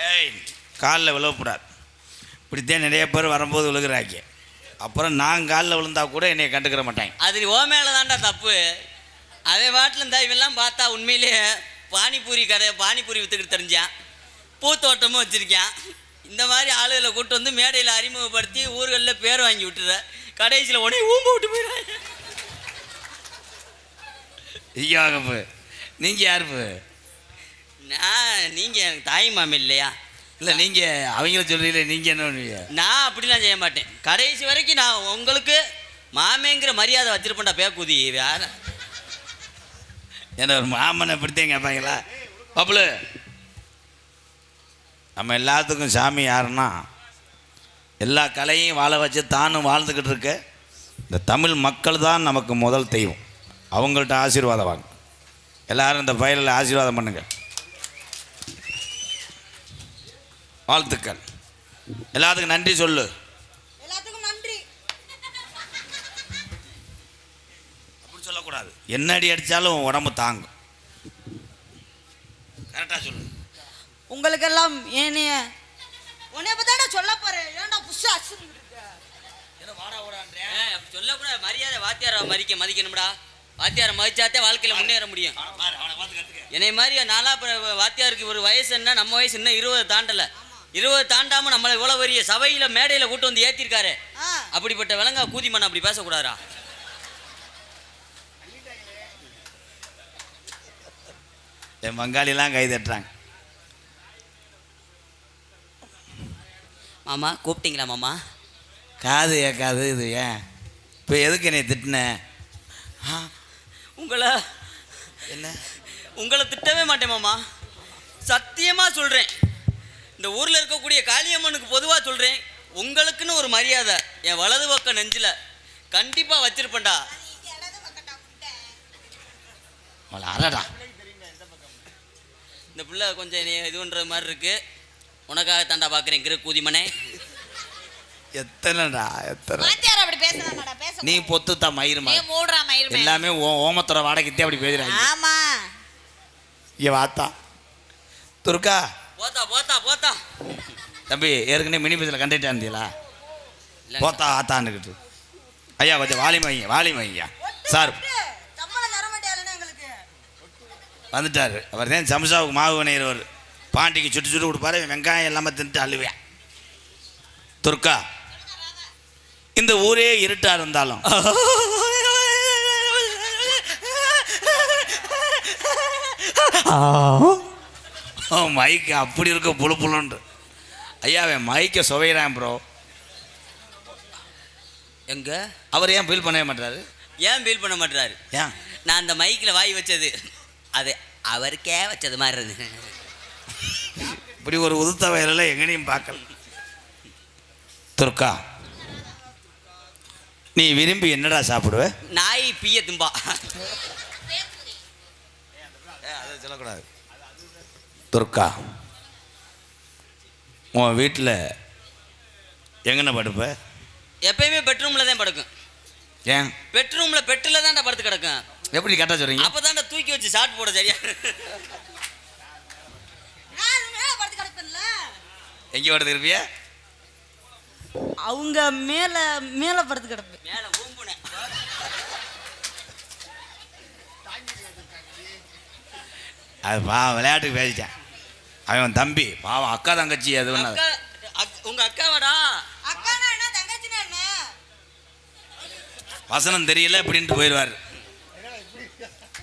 ஏய், காலில் விழக்கூடாது. இப்படித்தான் நிறைய பேர் வரும்போது விழுகிறாங்க. அப்புறம் நான் காலில் விழுந்தா கூட என்னை கண்டுக்கிற மாட்டாங்க. அது ஓ மேலே தான்டா தப்பு. அதே வாட்டில் இருந்தால் இவெல்லாம் பார்த்தா உண்மையிலேயே பானிபூரி விற்றுக்கிட்டு தெரிஞ்சான். பூத்தோட்டமும் வச்சுருக்கான். இந்த மாதிரி ஆளுகளை கூப்பிட்டு வந்து மேடையில் அறிமுகப்படுத்தி ஊர்களில் பேர் வாங்கி விட்டுற. கடைசியில் உடனே ஊம்ப விட்டு போயிடுறாங்க. ஐயாங்கப்பு, நீங்கள் யாருப்பு? நீங்கள் எனக்கு தாய் மாமி இல்லையா? இல்லை, நீங்கள் அவங்கள சொல்கிறீங்களே, நீங்கள் என்ன பண்ணுவீங்க? நான் அப்படிலாம் செய்ய மாட்டேன். கடைசி வரைக்கும் நான் உங்களுக்கு மாமேங்கிற மரியாதை வச்சிருப்பேன்டா. பேக்குதி வேற என்ன ஒரு மாமனை இப்படித்தான் கேட்பாங்களா? பப்புலு, நம்ம எல்லாத்துக்கும் சாமி யாருன்னா எல்லா கலையும் வாழ வச்சு தானும் வாழ்ந்துக்கிட்டு இருக்க இந்த தமிழ் மக்கள் தான் நமக்கு முதல் தெய்வம். அவங்கள்ட்ட ஆசீர்வாதம் வாங்க. எல்லாரும் இந்த பயிரில் ஆசீர்வாதம் பண்ணுங்க. வாழ்த்துக்கள். எல்லாத்துக்கும் நன்றி சொல்லு. எல்லாத்துக்கும் நன்றி. அப்படி சொல்லக்கூடாது. என்ன அடி அடித்தாலும் உடம்பு தாங்கும். கரெக்டாக சொல்லு. உங்களுக்கெல்லாம் ஏனைய உன்னை பத்தாடா சொல்ல போறேன். ஏன்டா புஷா அடிச்சுட்டு சொல்லக்கூடாது. மரியாதை வாத்தியாரை மதிக்கணும்டா. வாத்தியாரை மதிச்சாத்தே வாழ்க்கையில் முன்னேற முடியும். என்னை மாதிரி நாளா வாத்தியாருக்கு ஒரு வயசு என்ன, நம்ம வயசு இன்னும் 20 தாண்டலை. 20 தாண்டாமல் நம்மளை இவ்வளோ பெரிய சபையில் மேடையில் கூட்டு வந்து ஏற்றிருக்காரு. அப்படிப்பட்ட விலங்கா கூதிமன் அப்படி பேசக்கூடாதா? என் பங்காளிலாம் கை தட்டுறாங்க. மாமா கூப்பிட்டீங்களா மாமா? காது ஏக்காது இது. ஏன் இப்போ எதுக்கு என்னை திட்டின? உங்களை திட்டவே மாட்டேன் மாமா. சத்தியமாக சொல்கிறேன். இந்த ஊரில் இருக்கக்கூடிய காளியம்மனுக்கு பொதுவாக சொல்கிறேன், உங்களுக்குன்னு ஒரு மரியாதை என் வலது பக்கம் நெஞ்சில் கண்டிப்பாக வச்சிருப்பேன்டா. அரடா, இந்த பிள்ளை கொஞ்சம் இது பண்ணுற மாதிரி இருக்கு. உனக்காக தாண்டா பார்க்குறேன் கிரு கூதிமனே. எத்தனைடா எத்தனை வாத்தியார் அப்படி பேசலாமாடா? பேச நீ பொத்துத்தா மயிருமா? நீ மூடுறா மயிர். எல்லாமே ஓமத்துற வாடகைத்தே அப்படி பேசுறாங்க. ஆமா, இங்க வாத்தா துர்கா. போத்தா போத்தா போத்தா. தம்பி, ஏற்கனவே மினி பஸ்ஸில் கண்டிட்டா இருந்தீங்களா? போத்தா ஆத்தாண்டுக்கிட்டு. ஐயா கொஞ்சம் வாலி வைங்க சார். வந்துட்டார். அவர் தான் சம்சாவுக்கு மாவு வினைகிறவர். பாண்டிக்கு சுட்டு கொடுப்பாரு. வெங்காயம் எல்லாமே தின்ட்டு அழுவேன். துர்கா, இந்த ஊரே இருட்டா இருந்தாலும் மைக்கு அப்படி இருக்க புழு புழுன்று. ஐயா அவன் மைக்கை சுவையிறான் ப்ரோ. எங்க அவர் ஏன் ஃபீல் பண்ணவே மாட்டாரு? ஏன் ஃபீல் பண்ண மாட்டாரு? ஏன்? நான் அந்த மைக்கில் வாய் வச்சது அது அவருக்கே வச்சது மாதிரி இருந்து. இப்படி ஒரு உதுத்த வயலில் எங்கனையும் பார்க்கல. துர்கா, நீ விரும்பி என்னடா சாப்பிடுவ? நாய் பிய தும்பா. அதை சொல்லக்கூடாது. துர்கா, உன் வீட்டில் எங்கன படுப்ப? எப்பயுமே பெட்ரூமில் தான் படுக்கும். ஏன்? பெட்ரூமில் பெட்டில் தான்டா படுத்து கிடக்கும். எப்படி கரெக்டாக சொல்கிறீங்க? அப்போ தான்டா தூக்கி வச்சு ஷார்ட் போட சரியா. எங்கே படுத்து இருப்பிய? அவங்க மேலே மேலே படுத்து கிடப்பேன். மேலே ஊம்புனேன். அது விளையாட்டுக்கு பேசிட்டேன். அவன் தம்பி பாவம், அக்கா தங்கச்சி அது ஒன்று. உங்க அக்காவாடா? அக்கானா என்ன, தங்கச்சினா என்ன? வசனம் தெரியல அப்படின்ட்டு போயிடுவார்.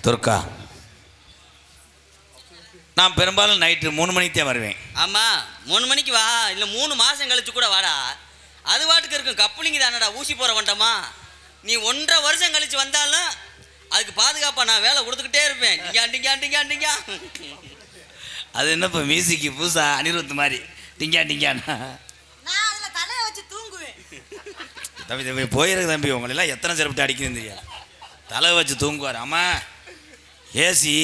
துர்கா, நான் பெரும்பாலும் நைட்டு 3 மணிக்கு தான் வருவேன். ஆமாம் 3 மணிக்கு வா, இல்லை 3 மாதம் கழிச்சு கூட வாடா. அது வாட்டுக்கு இருக்கும். கப்பலிங்க தானடா, ஊசி போகிற வண்டமா. நீ 1.5 வருஷம் கழிச்சு வந்தாலும் அதுக்கு பாதுகாப்பாக நான் வேலை கொடுத்துக்கிட்டே இருப்பேன். டிங்கா. அது என்ன இப்போ மியூசிக்கு புதுசா அனிருத் மாதிரி டிங்கா டிங்கானா? நான் அதில் தலையை வச்சு தூங்குவேன். தம்பி போயிருக்கு தம்பி, உங்களெல்லாம் எத்தனை சிறப்பு அடிக்குதுன்னு தெரியாது. தலை வச்சு தூங்குவார். ஆமாம் ஏசி.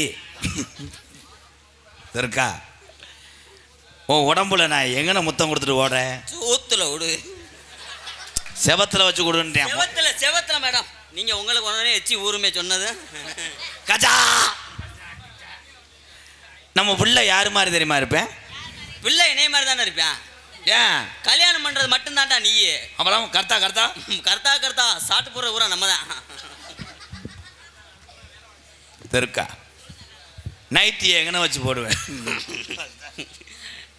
இருக்கா உன் உடம்புல நான் எங்கன முத்தம் கொடுத்துட்டு ஓடுறேன்? சூத்துல விடு, செவத்தில் வச்சு கொடுன்றேன். செவத்துல மேடம், நீங்கள் உங்களுக்கு உடனே எச்சி ஊருமே சொன்னது. கஜா, நம்ம பிள்ளை யாரு மாதிரி தெரியுமா இருப்பேன்? பிள்ளை என்னைய மாதிரி தானே இருப்பேன். ஏன்? கல்யாணம் பண்ணுறது மட்டும்தான்டா நீ. அப்புறம் கர்த்தா சாட்டு போகிற ஊரா நம்ம தான். இருக்கா நைட்டி எங்கன வச்சு போடுவேன்?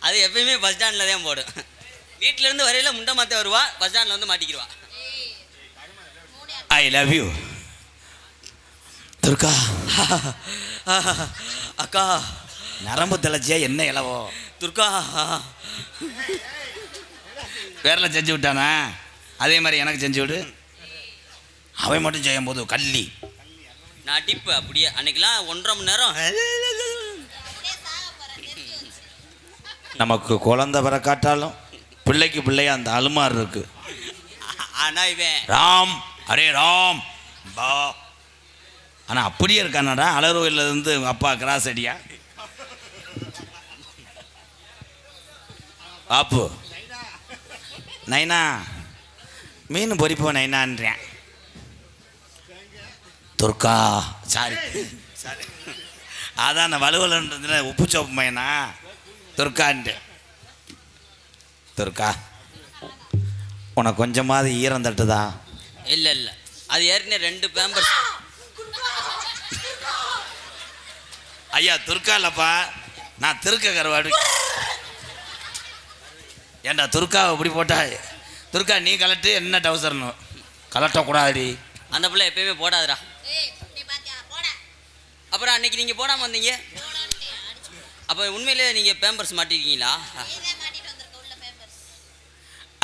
அது எப்பயுமே பஸ் ஸ்டாண்டில் தான் போடும். வீட்டிலேருந்து வரையில முண்டை மாற்ற வருவா, பஸ் ஸ்டாண்டில் வந்து மாட்டிக்கிடுவா. I love you Durga. அக்கா நரம்பு தலைச்சியா என்ன இலவோ? துர்கா வேறல செஞ்சு விட்டானா அதே மாதிரி எனக்கு செஞ்சு விடு. அவன் மட்டும் செய்யும் போது கள்ளி நான் டிப்பு அப்படியே. அன்னைக்கெல்லாம் 1.5 மணி நேரம். நமக்கு குழந்தை வர காட்டாலும் பிள்ளைக்கு பிள்ளைய அந்த அலுமார் இருக்கு. ஆனால் இவன் ராம், அரே ராம் பா. ஆனால் அப்படியே இருக்கானடா. அலரோயில் இருந்து அப்பா கிராஸ் அடியா. பாப்பு நைனா மீன் பொறிப்போம் நைனான்றேன். துர்கா சாரி அதான் வலுவலன்றதுல உப்பு சோப்பு மையனா துர்கான்ட்டு. துர்கா உனக்கு கொஞ்சமாவது ஈரம் தட்டுதா? இல்லை அது ஏற்கனவே 2 பேம்பர்ஸ். ஐயா துர்கா இல்லப்பா, நான் திருக்க கருவாடு. ஏண்டா துர்காவை இப்படி போட்டா? துர்கா நீ கலட்டு, என்ன டவுசர்னு கலட்டக்கூடாது. அந்த பிள்ளை எப்பயுமே போடாதுடா. அப்புறம் அன்னைக்கு நீங்கள் போடாமல் வந்தீங்க. அப்போ உண்மையிலே நீங்கள் பேம்பர்ஸ் மாட்டிருக்கீங்களா?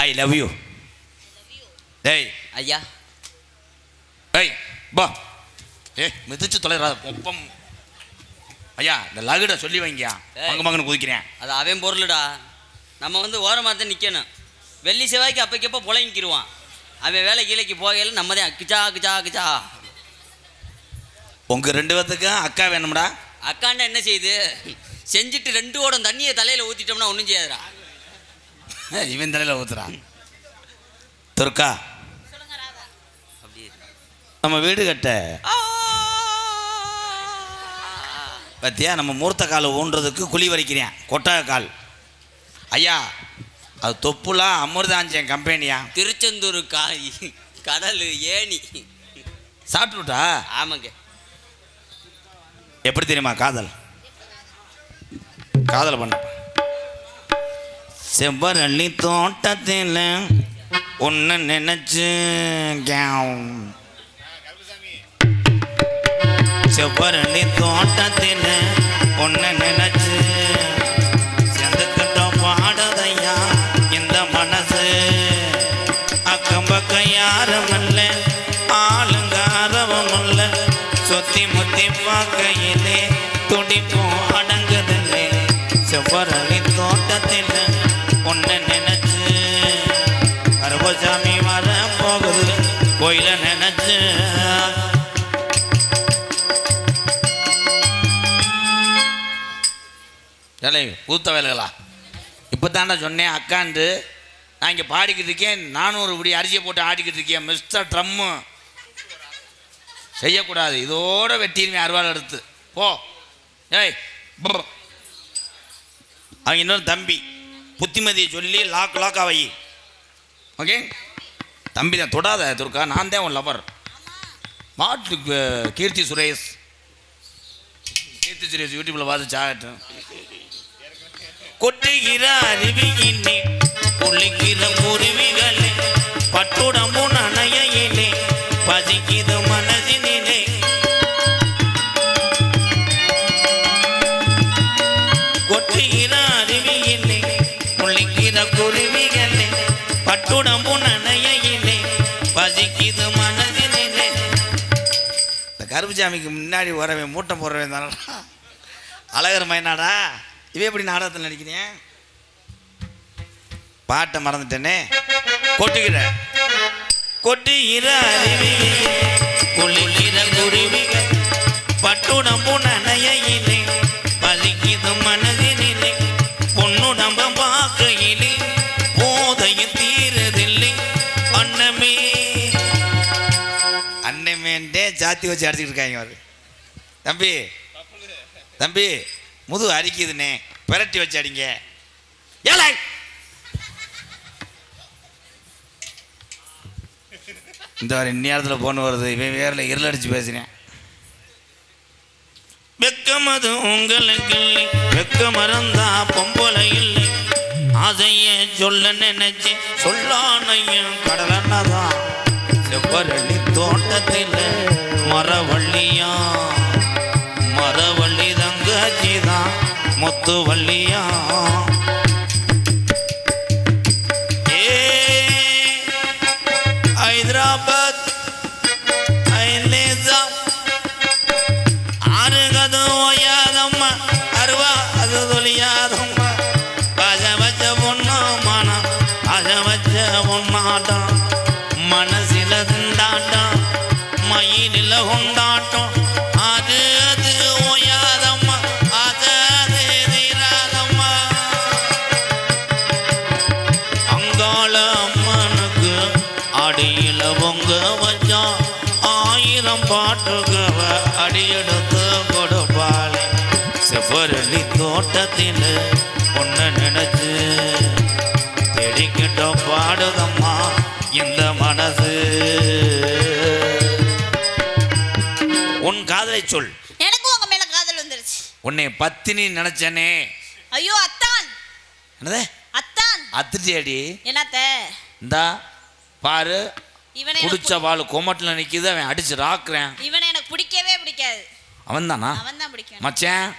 I love you. டேய் ஐயா, ஏய் பா, மிதிச்சு தொலைறாத ஒப்பம். ஐயா இந்த லகுட சொல்லி வைங்க, மங்கன்னு குதிக்கிறேன். அது அவன் பொருளுடா. நம்ம வந்து ஓரமாக தான் நிற்கணும். வெள்ளி செவ்வாய்க்கு அப்போக்கப்போ புழங்கிக்கிடுவான். அவன் வேலை கீழைக்கு போகையில் நம்ம தான் கிச்சா. உங்கள் 2 பேத்துக்கும் அக்கா வேணும்டா. அக்காண்டா என்ன செய்யுது? செஞ்சுட்டு 2 ஓடம் தண்ணியை தலையில் ஊற்றிட்டோம்னா ஒன்றும் செய்யாதுடா. இவன் தலையில் ஊத்துறான். துர்கா அப்படி நம்ம வீடு கட்ட பத்தியா நம்ம மூர்த்த கால் ஊன்றதுக்கு குழி வரைக்கிறேன், கொட்டக கால். ஐயா அது தொப்புலாம் அமிர்தாஞ்சன் கம்பெனியா? திருச்செந்தூர் காய் கடல் ஏணி சாப்பிட்டுட்டா? ஆமாங்க. எப்படி தெரியுமா காதல் பண்ண? செவ்வரளி தோட்டத்தில் ஒன்று நினைச்சு செவ்வரளி தோட்டத்தில் ஒன்று நினைச்சு சேர்ந்துக்கிட்டோம் பாடுதையா இந்த மனசு. அக்கம் பக்கம் யாரும் இல்லை, ஆளுங்க அரவம் இல்லை, சுத்தி முத்தி பார்க்கையிலே துடிப்பும் அடங்குதில்லை. செவ்வரளி தோட்டத்தில் ஒன்று நினைச்சு கருப்பசாமி வர போகுது கோயில நினைச்சு. ஏலே பூத்த வேலைகளா, இப்போ தானே சொன்னேன் அக்காண்டு. நான் இங்கே பாடிக்கிட்டு இருக்கேன், 400 படி அரிசியை போட்டு ஆடிக்கிட்டு இருக்கேன். மிஸ்டர் ட்ரம்மு செய்யக்கூடாது, இதோட வெட்டிடுவேன் அருவாள் எடுத்து போ. ஏய் அவங்க இன்னொரு தம்பி புத்திமதியை சொல்லி லாக் வை. ஓகே தம்பி தான் தொடாத துர்கா, நான் தான் உன் லவர். மாட்டு கீர்த்தி சுரேஷ் யூடியூப்ல பார்த்து சாகட்டும். கொட்டுகிற அருவியிலே குளிக்கிற குருவிகளே பட்டுடம்பு நனையிலே பசிக்கிது மனதினிலே. கொட்டுகிற அருவியிலே குளிக்கிற குருவிகளே பட்டுடம்பு நனையிலே பசிக்கிது மனதினிலே. இந்த கருப்புசாமிக்கு முன்னாடி வரவேன் மூட்டம் போடுறவேன் தானே அழகர் மைனாடா. இவே எப்படி நாடகத்தில் நடிக்கிறேன், பாட்டை மறந்துட்டேனே. கொட்டுகிற கொட்டுகிற அருவியிலே குளிக்கிற குருவிகள் பட்டுடம்பு நனையிலே பலிக்கிது மனதினிலே. பொன்னுடம்ப பார்க்கையிலே போதையும் தீரதில்லை. அன்னமே அன்னமேண்டே ஜாத்தி வச்சு அடிச்சுக்கிட்டு இருக்காங்க அவரு. தம்பி தம்பி முது அரிக்குதுண்ணே, பிரட்டி வச்சு அடிங்க. ஏழை இந்த வர இந்நேரத்தில் போன வருது, இவன் வேரில் இருள் அடிச்சு பேசுகிறேன். வெக்கம் அது உங்களுக்கு இல்லை, வெக்க மறந்தா பொம்பளை இல்லை. ஆசையை சொல்ல நினைச்சு சொல்லானையும் கடலன்னதான். செவ்வரளி தோட்டத்தில் மரவள்ளியா மரவள்ளி தங்கச்சிதான் முத்துவள்ளியா. ஹைதராபாத் ஆறுகது ஓயாதம்மா அருவா அது தொழியாதம்மா. ஆச வச்ச பொண்ணு மனம் ஆச வச்ச பொண்ணாட்டம் மனசில திண்டாட்டம் மயிலில் கொண்டாட்டம். அது அது ஓயாதம்மா அது அது தீராதம்மா. அங்காள அம்மனுக்கு அடியில் பொங்க வச்சான் 1000 பாட்டுகவ அடியெடுத்து கொடுப்பாளே. செவ்வரளி தோட்டத்தில் ஒன்று நினைச்சு தேடிக்கிட்டோம் பாடுதம்மா இந்த மனசு. உன் காதலை சொல். எனக்கு உங்க மேல காதல் வந்துருச்சு. உன்னை பத்தினி நினைச்சனே. ஐயோ அத்தான். என்னது அத்தான்? அத்துட்டியாடி என்னத்த? இந்தா பாரு, இவனை குடிச்ச பால் கோமட்டில் நிற்கிது, அவன் அடிச்சு ராக்குறேன். இவனை எனக்கு பிடிக்கவே பிடிக்காது. அவன் தானா? அவன் தான் பிடிக்கும். மச்சான்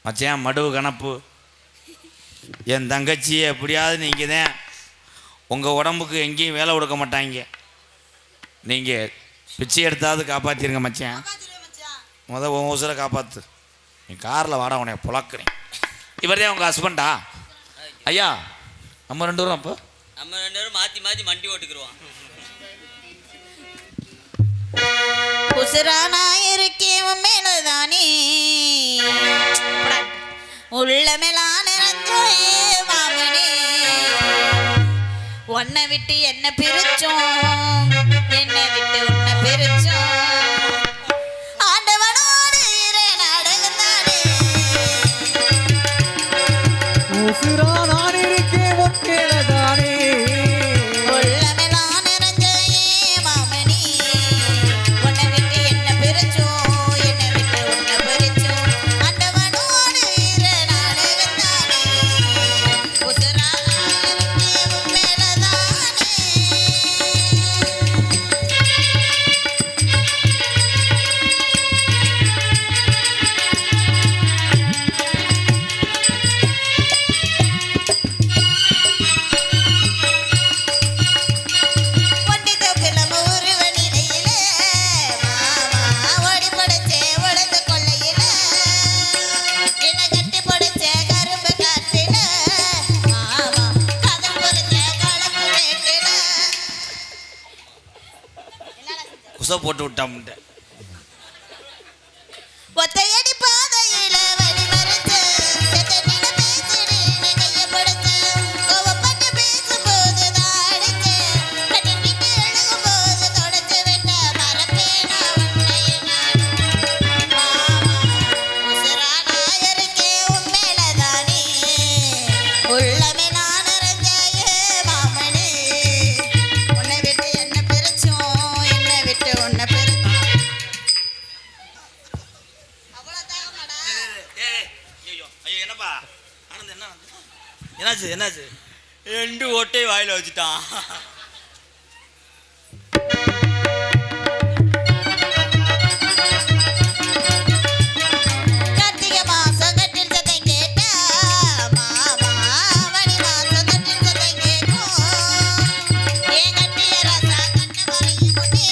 மச்சான் மடுவு கணப்பு. என் தங்கச்சியை எப்படியாவது நீங்கள் தான் உங்கள் உடம்புக்கு எங்கேயும் வேலை கொடுக்க மாட்டாங்க. நீங்கள் பிச்சை எடுத்தாவது காப்பாற்றிருங்க மச்சான். உன் உசுரை காப்பாற்று. நீ காரில் வாட உனைய புழக்கிறேன். இவர் தான் உங்கள் ஹஸ்பண்டா? ஐயா நம்ம 2 பேரும் அப்போ நம்ம 2 பேரும் மாற்றி மாற்றி மண்டி ஓட்டுக்குருவான். உசுரானா இருக்கேன் மேலதானே உள்ளமெல்லாம் நிறைஞ்சோயே மாமனே. உன்னை விட்டு என்ன பிரிச்சோம், என்னை விட்டு உன்னை பிரிச்சோம். ஆண்டவனோடு நாடகந்தானே உசுரா நான் இருக்கேன் ஒக்கேலதானே. உள்ளமெல்லாம் நிறைஞ்சோயே மாமனே. உன்னை விட்டு என்ன பிரிச்சோம், என்னை விட்டு உன்னை பிரிச்சோம். ஆண்டவனோடு நாடகந்தானே உசுரா இருக்கேன் மேலதானே. குசை போட்டு விட்டாமுட்ட ஒத்தையடி பாதையில வழி மறைச்சு செத்தனிட பேசுறேன்னு கைய படுத்து கோவப்பட்டு பேசும்போது தான் அடிச்சு கட்டி விட்டு எழுகும் போது தொடச்சு விட்ட மறப்பேனா உன்னை உசுரானா இருக்கே உன் மேலதானே உள்ளமே நான் அறிஞ்சே மாமனே உன்னை விட்டு என்ன பிரிச்சோம் என்னை விட்டு உன்னை பிரிச்சோம் என்னப்பா ஆனந்த் என்ன என்னாச்சு என்னாச்சு 2 ஓட்டை வாயில வச்சுட்டான். கார்த்திகை மாசம் கட்டில் சத்தம் கேட்டா மாமா வழி மாசம் கட்டில் சத்தம் கேட்கும் என் கட்டிய ராசா கண்ண மறையும் முன்னே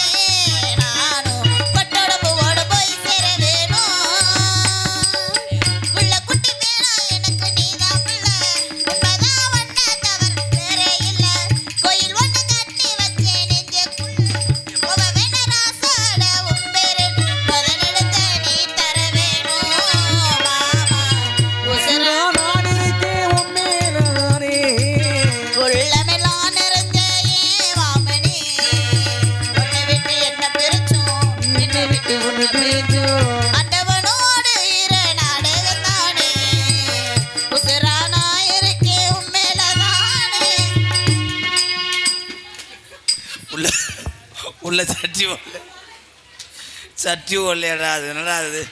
நானும் கொட்டோட பூவோட போய் சேர வேணும் புள்ள குட்டி மேலா எனக்கு நீதான் புள்ள உண்மைதான் ஒன்ன தவிர வேறே இல்ல கோயில் ஒண்ணு கட்டி வச்சேன் நெஞ்சுக்குள்ள உவ வேண ராசாட உம்பேரு பதினெடுத்த நீ தர வேணும் மாமா உசுரா நான் இருக்கேன் உன் மேலதானே உள்ளமெல்லாம் நிறைஞ்ச ஏன் வாமனே உன்னை விட்டு என்ன பிரிச்சோம் என்னை விட்டு உன்னை பிரிச்சோம் அண்டவனோடு இரு நாடகத்தானே உசுரா நான் இருக்கேன் உன் மேலதானே உள்ள உள்ள சட்டி ஒல்லையடா அது என்னடா அது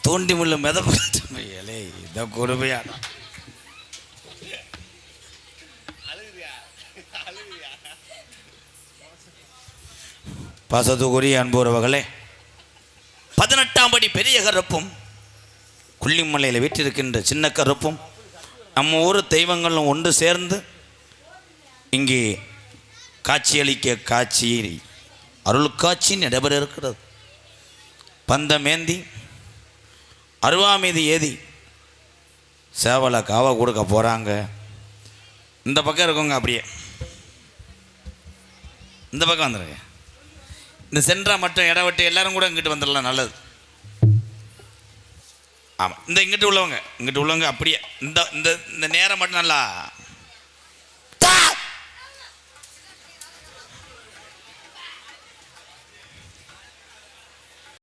தோண்டி முள்ள மிதப்பே இதை கொடுமையாடா பாசத்துக்குரிய அன்புறவர்களே 18ஆம் படி பெரிய கருப்பும் கொல்லிமலையில் வீட்டிருக்கின்ற சின்ன கருப்பும் நம்ம ஊர் தெய்வங்களும் ஒன்று சேர்ந்து இங்கே காட்சியளிக்க காட்சி அருள்காட்சி நடைபெற இருக்கிறது. பந்தமேந்தி அருவாமீதி ஏதி சேவலை காவ கொடுக்க போகிறாங்க. இந்த பக்கம் இருக்கவங்க அப்படியே இந்த பக்கம் வந்துடுங்க. இந்த சென்ட்ரா மட்டும் இடம் விட்டு எல்லாரும் கூட இங்கிட்டு வந்துடலாம், நல்லது. ஆமாம், இந்த இங்கிட்டு உள்ளவங்க அப்படியே இந்த இந்த இந்த நேரம் மட்டும் நல்லா